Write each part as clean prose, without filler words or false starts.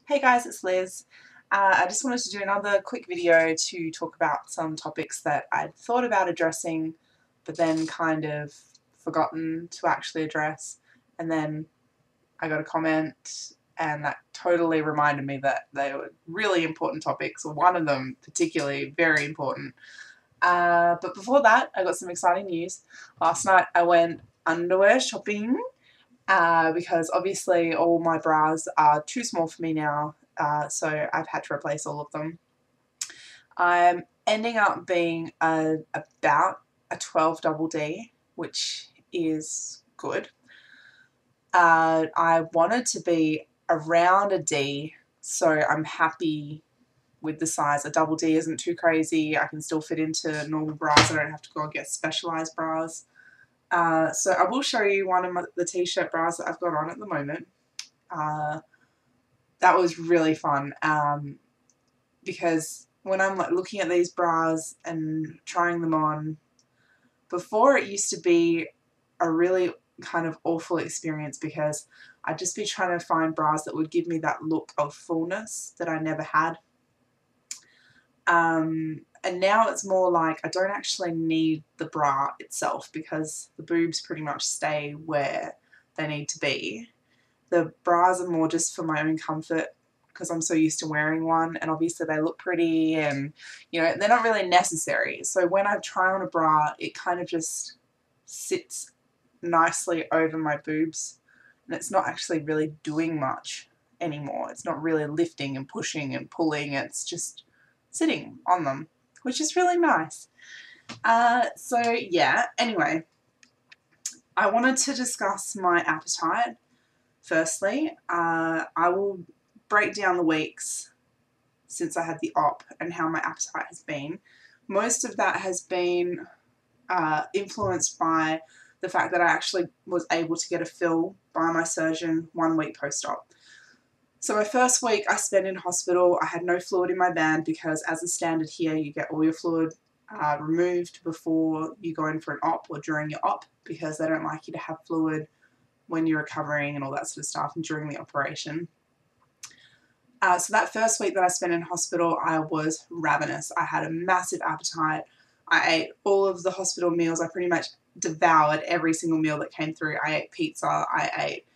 Hey guys, it's Liz. I just wanted to do another quick video to talk about some topics that I'd thought about addressing but then kind of forgotten to actually address, and then I got a comment and that totally reminded me that they were really important topics, or one of them particularly very important. But before that, I got some exciting news. Last night I went underwear shopping because obviously all my bras are too small for me now, so I've had to replace all of them. I'm ending up being about a 12 double D, which is good. I wanted to be around a D, so I'm happy with the size. A double D isn't too crazy. I can still fit into normal bras. I don't have to go and get specialised bras. So I will show you one of the t-shirt bras that I've got on at the moment. That was really fun because when I'm like looking at these bras and trying them on, before it used to be a really kind of awful experience because I'd just be trying to find bras that would give me that look of fullness that I never had. And now it's more like I don't actually need the bra itself because the boobs pretty much stay where they need to be. The bras are more just for my own comfort because I'm so used to wearing one, and obviously they look pretty and, you know, they're not really necessary. So when I try on a bra, it kind of just sits nicely over my boobs and it's not actually really doing much anymore. It's not really lifting and pushing and pulling, it's just sitting on them, which is really nice. So yeah, anyway, I wanted to discuss my appetite. Firstly, I will break down the weeks since I had the op and how my appetite has been. Most of that has been influenced by the fact that I actually was able to get a fill by my surgeon 1 week post-op. So my first week I spent in hospital. I had no fluid in my band because, as a standard here, you get all your fluid removed before you go in for an op or during your op because they don't like you to have fluid when you're recovering and all that sort of stuff and during the operation. So that first week that I spent in hospital, I was ravenous. I had a massive appetite. I ate all of the hospital meals. I pretty much devoured every single meal that came through. I ate pizza. I ate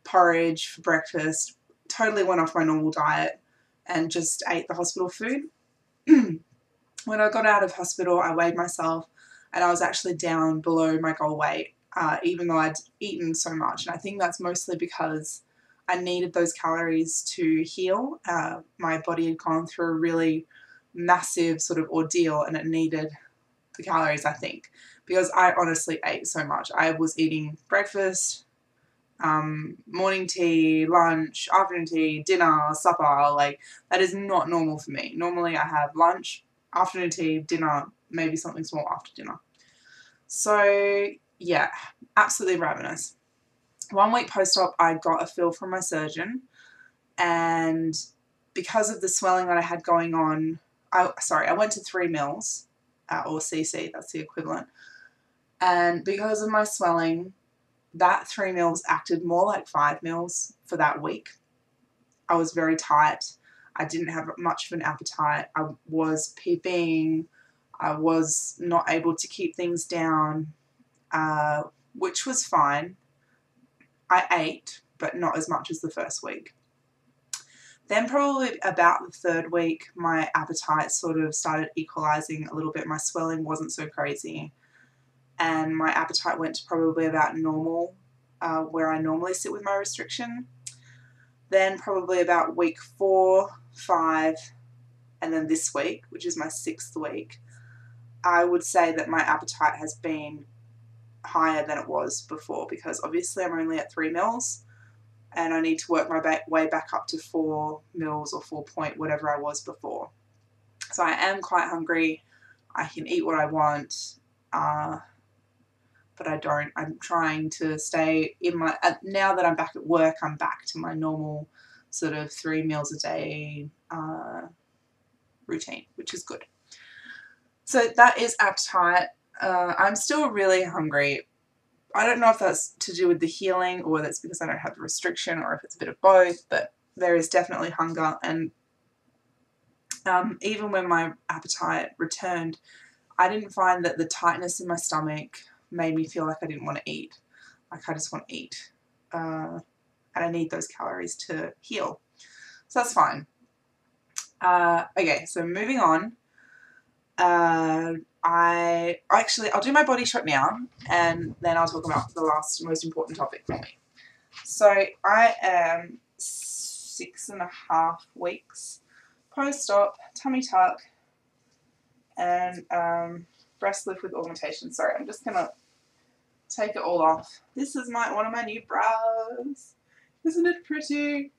porridge for breakfast, totally went off my normal diet and just ate the hospital food. When I got out of hospital, I weighed myself and I was actually down below my goal weight, even though I'd eaten so much. And I think that's mostly because I needed those calories to heal. My body had gone through a really massive sort of ordeal and it needed the calories, I think, because I honestly ate so much. I was eating breakfast, morning tea, lunch, afternoon tea, dinner, supper. Like, that is not normal for me. Normally I have lunch, afternoon tea, dinner, maybe something small after dinner. So yeah, absolutely ravenous. 1 week post-op I got a fill from my surgeon, and because of the swelling that I had going on, I went to 3 mils, or CC, that's the equivalent, and because of my swelling, that 3 mils acted more like 5 mils for that week. I was very tight. I didn't have much of an appetite. I was peeping. I was not able to keep things down, which was fine. I ate, but not as much as the first week. Then probably about the 3rd week, my appetite sort of started equalizing a little bit. My swelling wasn't so crazy, and my appetite went to probably about normal, where I normally sit with my restriction. Then probably about week 4, 5, and then this week, which is my 6th week, I would say that my appetite has been higher than it was before, because obviously I'm only at 3 mils and I need to work my way back up to 4 mils or 4 point whatever I was before. So I am quite hungry. I can eat what I want, but I don't. I'm trying to stay in my, now that I'm back at work, I'm back to my normal sort of 3 meals a day routine, which is good. So that is appetite. I'm still really hungry. I don't know if that's to do with the healing or whether it's because I don't have the restriction or if it's a bit of both, but there is definitely hunger, and even when my appetite returned, I didn't find that the tightness in my stomach made me feel like I didn't want to eat. Like I just want to eat. And I need those calories to heal. So that's fine. Okay, so moving on. I'll do my body shot now, and then I'll talk about the last most important topic for me. So I am 6.5 weeks post-op, tummy tuck, and breast lift with augmentation. Sorry, I'm just gonna take it all off. This is one of my new bras. Isn't it pretty?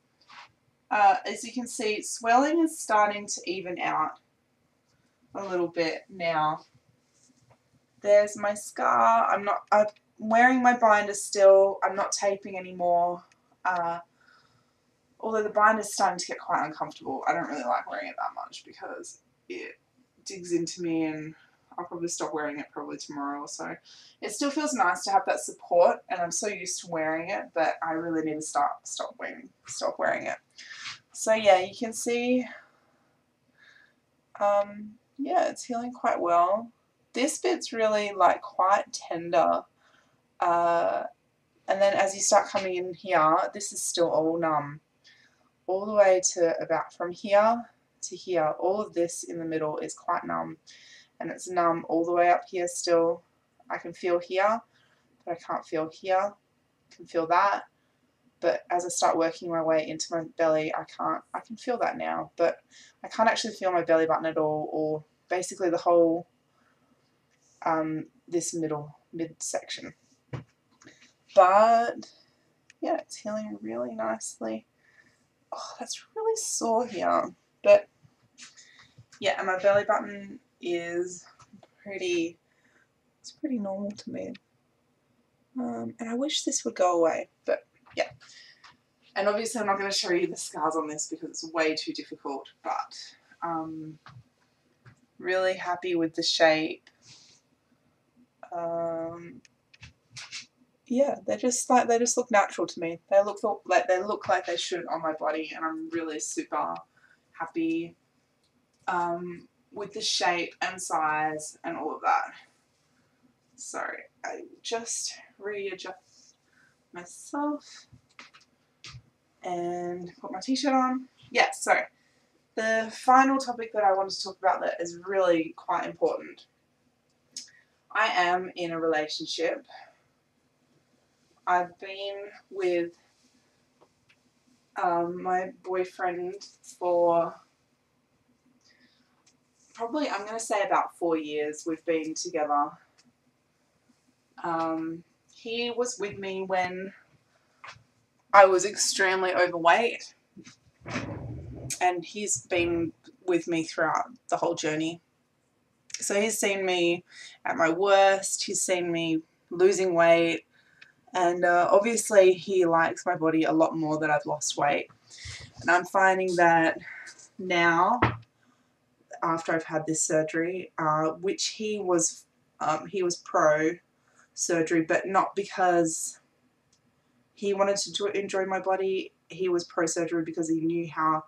As you can see, swelling is starting to even out a little bit now. There's my scar. I'm wearing my binder still. I'm not taping anymore. Although the binder's starting to get quite uncomfortable. I don't really like wearing it that much because it digs into me, and I'll probably stop wearing it probably tomorrow or so. It still feels nice to have that support, and I'm so used to wearing it, but I really need to stop wearing it. So yeah, you can see, yeah, it's healing quite well. This bit's really like quite tender, and then as you start coming in here, this is still all numb, all the way to about from here to here. All of this in the middle is quite numb, and it's numb all the way up here still. I can feel here, but I can't feel here. I can feel that, but as I start working my way into my belly, I can feel that now, but I can't actually feel my belly button at all, or basically the whole this midsection. But yeah, it's healing really nicely. Oh, that's really sore here, but yeah, and my belly button is pretty normal to me. And I wish this would go away, but yeah. And obviously I'm not going to show you the scars on this because it's way too difficult, but really happy with the shape. Yeah, they just look natural to me. They look like they should on my body, and I'm really super happy with the shape and size and all of that. Sorry, I just readjust myself and put my t-shirt on. Yeah, so the final topic that I wanted to talk about that is really quite important. I am in a relationship. I've been with my boyfriend for probably, I'm going to say about 4 years we've been together. He was with me when I was extremely overweight, and he's been with me throughout the whole journey. So he's seen me at my worst, he's seen me losing weight, and obviously he likes my body a lot more that I've lost weight. And I'm finding that now, after I've had this surgery, which he was pro surgery, but not because he wanted to enjoy my body. He was pro surgery because he knew how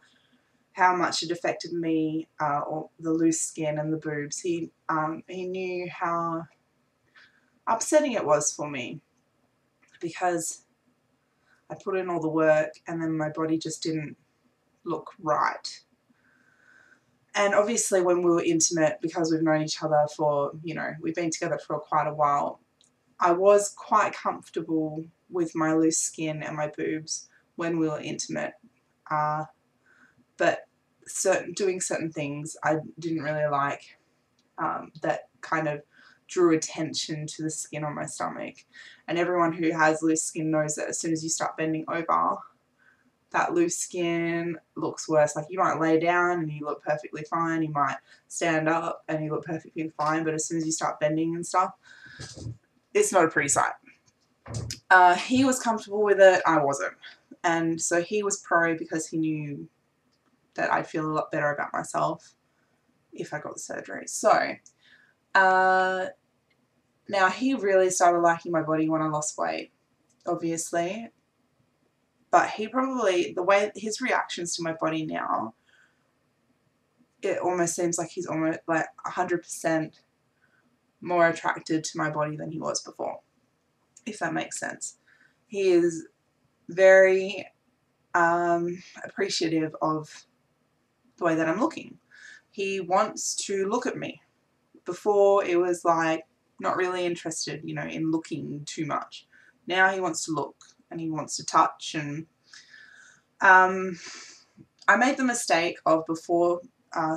much it affected me, or the loose skin and the boobs. He knew how upsetting it was for me because I put in all the work and then my body just didn't look right. And obviously when we were intimate, because we've known each other for, we've been together for quite a while, I was quite comfortable with my loose skin and my boobs when we were intimate. But doing certain things I didn't really like, that kind of drew attention to the skin on my stomach. And everyone who has loose skin knows that as soon as you start bending over, that loose skin looks worse. Like you might lay down and you look perfectly fine, you might stand up and you look perfectly fine, but as soon as you start bending and stuff, it's not a pretty sight. He was comfortable with it, I wasn't. And so he was pro because he knew that I'd feel a lot better about myself if I got the surgery. So now he really started liking my body when I lost weight, obviously. but he probably, the way his reactions to my body now, it almost seems like he's almost like 100% more attracted to my body than he was before, if that makes sense. He is very appreciative of the way that I'm looking. He wants to look at me. Before it was like not really interested, you know, in looking too much. Now he wants to look and he wants to touch. And I made the mistake of, before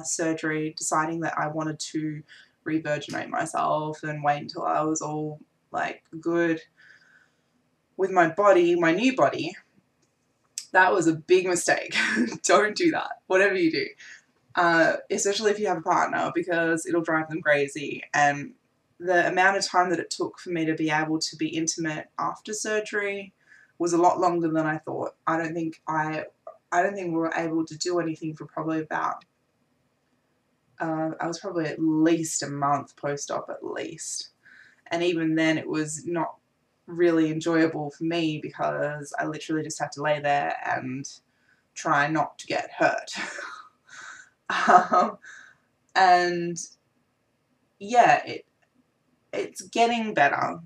surgery, deciding that I wanted to re-virginate myself and wait until I was all like good with my body, my new body. That was a big mistake. Don't do that, whatever you do. Especially if you have a partner, because it'll drive them crazy. And the amount of time that it took for me to be able to be intimate after surgery was a lot longer than I thought. I don't think we were able to do anything for probably about, I was probably at least a month post-op at least. And even then it was not really enjoyable for me, because I literally just had to lay there and try not to get hurt. And yeah, it's getting better,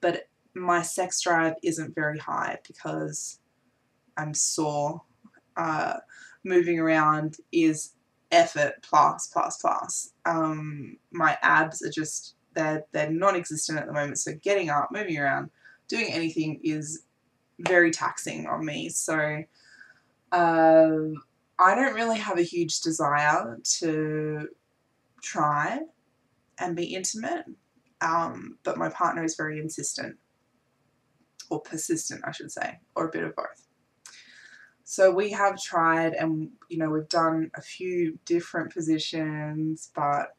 but my sex drive isn't very high because I'm sore. Moving around is effort plus. My abs are just, they're non-existent at the moment, so getting up, moving around, doing anything is very taxing on me. So I don't really have a huge desire to try and be intimate, but my partner is very insistent, or persistent I should say, or a bit of both. So we have tried, and you know, we've done a few different positions, but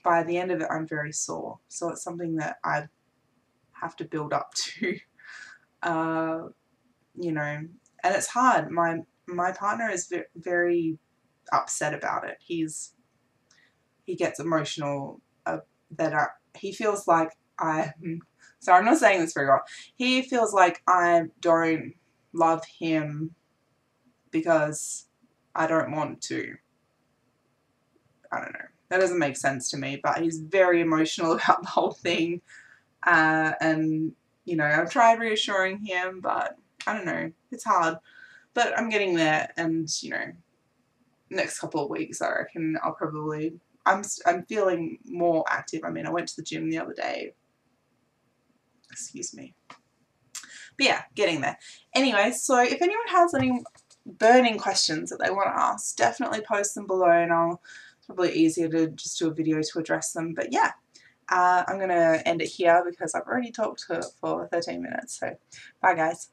by the end of it I'm very sore. So it's something that I have to build up to, you know, and it's hard. My partner is very upset about it. He gets emotional that he feels like so I'm not saying this very well. He feels like I don't love him because I don't want to. I don't know. That doesn't make sense to me, but he's very emotional about the whole thing. And, you know, I've tried reassuring him, but I don't know. It's hard. But I'm getting there, and, you know, next couple of weeks I reckon I'll probably, I'm feeling more active. I mean, I went to the gym the other day. Excuse me. But yeah, getting there. Anyway, so if anyone has any burning questions that they want to ask, definitely post them below, and it's probably easier to just do a video to address them. But yeah, I'm going to end it here because I've already talked for 13 minutes. So bye guys.